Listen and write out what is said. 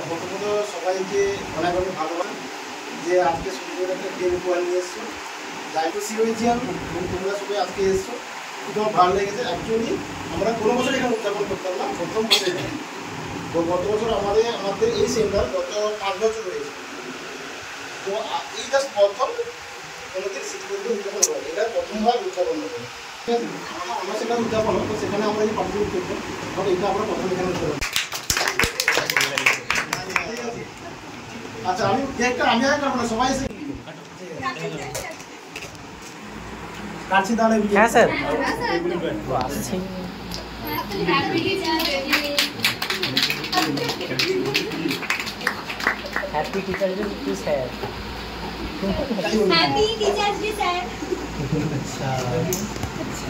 প্রথমত সবাইকে অনেক অনেক ভালোবাসা যে আজকে সুন্দর একটা গেম উপহার নিয়ে এসছো। যাই খুশি হয়েছি আমি, তোমরা সবাই আজকে এসছো, খুব ভালো লেগেছে। অ্যাকচুয়ালি আমরা কোনো বছর এখানে উদযাপন করতাম না, প্রথম বছর এখানে। তো গত বছর আমাদের এই সেন্টার গত 5 বছর হয়েছে। তো এই জাস্ট প্রথম কোনোদিন স্মৃতিবন্ধু উদযাপন করে, এটা প্রথমবার উদযাপন হবে। ঠিক আছে, আমরা সেখানে উদযাপন হতো, সেখানে আমরা এই পার্টিসিপেট করতাম, তবে এটা আমরা প্রথম এখানে উদযাপন। আচ্ছা, আমি কেকটা আমি আর কাটবো না, সবাই এসে কাটছি তাহলে। হ্যাঁ sir, happy teachers day to sir. Happy teachers day sir. আচ্ছা